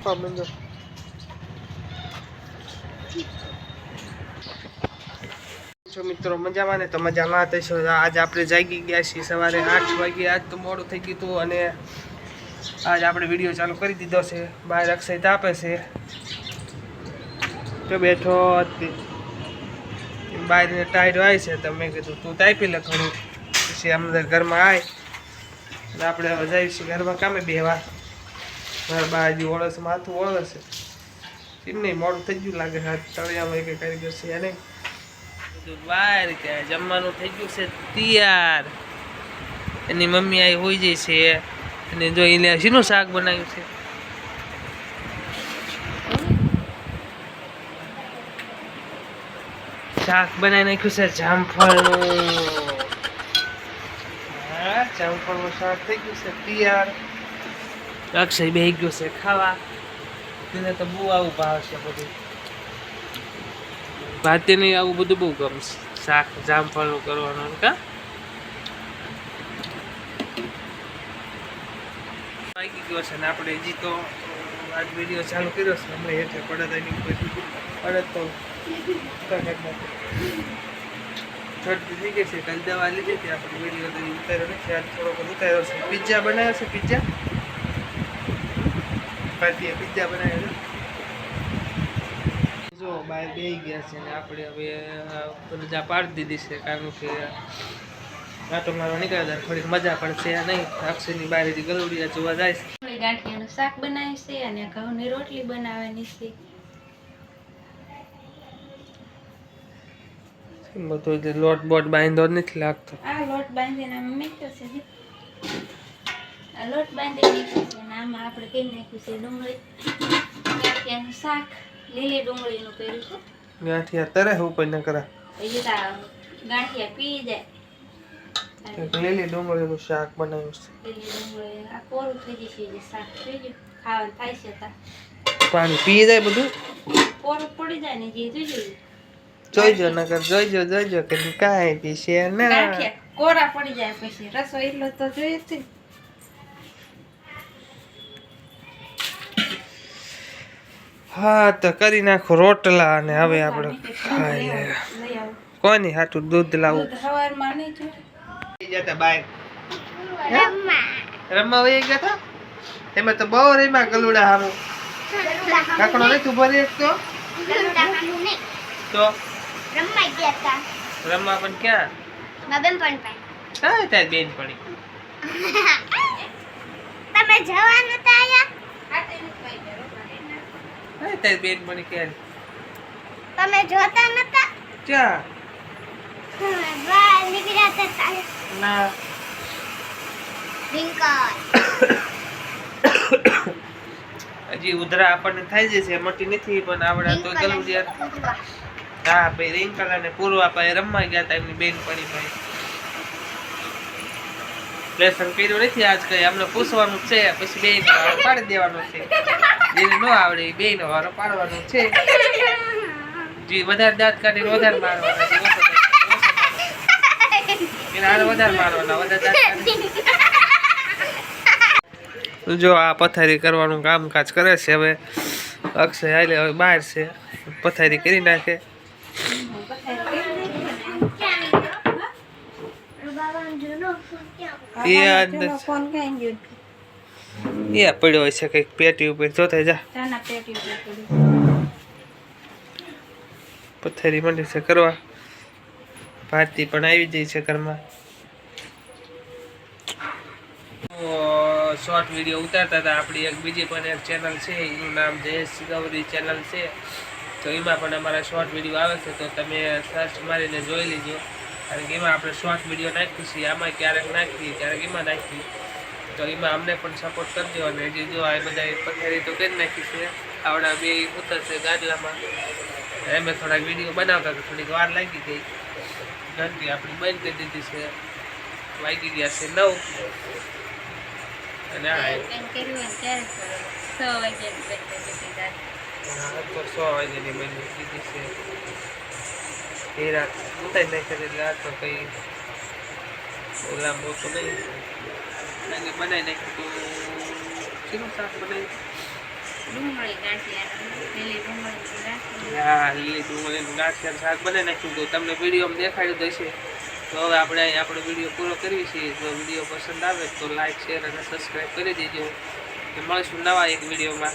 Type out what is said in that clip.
કાપવા જો મિત્રો મજામાં ને તો મજામાં થશો। આજ આપણે જાગી ગયા છીએ સવારે 8 વાગે। આજ તો મોડું થઈ ગયું હતું અને આજ આપણે વિડીયો ચાલુ કરી દીધો છે। બહાર અક્ષય તાપે છે તો બેઠો બહાર ટાઈડ હોય છે તો મેં કીધું તું તાપી લે ઘણું, પછી અંદર ઘરમાં આવી અને આપણે હવે જઈએ છીએ ઘરમાં કામે બેહવા। મારા બાજુ ઓળસ માથું ઓળસ એમ નહીં, મોડું થઈ ગયું લાગે છે। તળિયામાં એક કારીગર છે નહીં બહાર ત્યાં જમવાનું થઈ ગયું છે તૈયાર। એની મમ્મી આવી હોઈ જાય છે અને જો એને શીનું શાક બનાવ્યું છે, શાક બનાવી નાખ્યું છે જામફળનું। હા, જામફળનું શાક થઈ ગયું છે તૈયાર। અક્ષય બેહી ગયો છે ખાવા, તેને તો બહુ આવું ભાવશે બધું, ભાતે નહીં આવું બધું બહુ ગમશે શાક જામફળનું કરવાનું કા। વાગી ગયો છે ને આપણે હજી તો આજ વિડીયો ચાલુ કર્યો છે હમણાં એટલે પડત એની પડત તો છઠ થઈ ગઈ છે। કાલ દવા લીધી હતી આપણે, વિડીયો તો ઉતાર્યો નથી, આજ થોડોક ઉતાર્યો છે। પિઝા બનાવ્યો છે, પિઝા પાર્ટીએ પિઝા બનાવ્યો છે। જો બહાર બેસી ગયા છે ને આપણે હવે રજા પાડી દીધી છે, કારણ કે આટો મારો નીકળ્યા થોડીક મજા પડશે નહીં। અક્ષયની બારેથી ગલુડિયા જોવા જાય છે। ગાંઠિયાનું શાક બનાવે છે અને ઘઉંની રોટલી બનાવવાની છે। બધું લોટ બોટ બાંધો નથી લાગતો। આ લોટ બાંધીને આમ મૂક્યો છે, આ લોટ બાંધી નાખ્યો છે અને આમાં આપણે કરી નાખ્યું છે ડુંગળી, ગાંઠિયાનું શાક લીલી ડુંગળીનું કર્યું છે। ગાંઠિયા તરે ઉપર ન કરા, ગાંઠિયા પી જાય। લીલી ડુંગળીનું શાક બનાવ્યું છે। લીલી ડુંગળી આ કોરું થઈ જશે, જે શાક થઈ ગયું ખાવાનું થાય છે તા પાણી પી જાય બધું કોરું પડી જાય ને જે જોઈજો નકર જોઈજો કે કાંઈ પીશે ના, ગાંઠિયા કોરા પડી જાય પછી રસોઈ એટલો તો જોઈએ જ છે। હા તો કરી નાખો રોટલા અને હવે આપણે ખાઈ લે। કોની હાટું દૂધ લાવું સવારમાં નહીં જતા બાય રમવા વહી ગયા હતા, એમાં તો બહુ રેમાં ગલુડા હારું કાકડો નહીં તું ભરી એક તો રમવા ગયા હતા। રમવા પણ ક્યાં? બાબેન પણ કાંઈ તાર બેન પડી તમે જવા નતા આયા? કાંઈ તાર બેન પડી ક્યાં? તમે જોતા નતા? ક્યાં? બહાર નીકળ્યા હતા ના રિંકલ હજી ઉધરા આપણને થાય છે, મોટી નથી પણ આવડા તો ગલુડિયા। હા ભાઈ રિંકલ અને પૂર્વા ભાઈ રમવા ગયા હતા એમની બેન પડી ભાઈ। લેસન કર્યું નથી આજ કઈ, અમને પૂછવાનું છે પછી બે પાડી દેવાનું છે, જેને ન આવડે એ બે નો વારો પાડવાનો છે। જે વધારે દાંત કાઢીને વધારે મારવાના, એને હાલ વધારે મારવાના, વધારે દાંત કાઢીને। જો આ પથારી કરવાનું કામકાજ કરે છે હવે અક્ષય હાલે હવે બહાર છે, પથારી કરી નાખે। એ પડ્યો હોય છે કઈક પેટી ઉપર, જોતા જા પથારી મંડી છે કરવા। ભારતી પણ આવી જાય છે ઘરમાં। શોર્ટ વિડીયો ઉતારતા હતા આપણી એક બીજી પણ એક ચેનલ છે, એનું નામ જયેશ ગૌરી ચેનલ છે, તો એમાં પણ અમારા શોર્ટ વિડીયો આવે છે, તો તમે સર્ચ મારીને જોઈ લેજો। કારણ કે એમાં આપણે શોર્ટ વિડીયો નાખીએ છીએ, આમાં ક્યારેક નાખીએ ક્યારેક એમાં નાખીએ, તો એમાં અમને પણ સપોર્ટ કરજો। અને હજી જો આ બધા પથારી તો કરી નાખી છે, આવડા બે ઉતરશે ગાડલામાં, એમ થોડાક વિડીયો બનાવતા તો થોડીક વાર લાગી ગઈ, ઘંટી આપણી બંધ કરી દીધી છે, વાગી ગયા છે 9 અને આ 6 વાગ્યાની બની કીધી છે। એ રાત ઉતારી નાખે એટલે આ તો કઈ લાંબો તો નહીં બનાવી નાખ્યું। તો શીનું શાક બનાવ્યું? ડુંગળી ગાંઠિયા લીલી ડુંગળી ગાંઠિયા હા લીલી ડુંગળીનું ગાંઠિયાનું શાક બનાવી નાખ્યું તો તમને વિડીયોમાં દેખાડ્યું તો હશે. તો હવે આપણે અહીં આપણો વિડીયો પૂરો કરવી છીએ. જો વિડીયો પસંદ આવે તો લાઈક શેર અને સબસ્ક્રાઈબ કરી દેજો. મળીશું નવા એક વિડીયોમાં.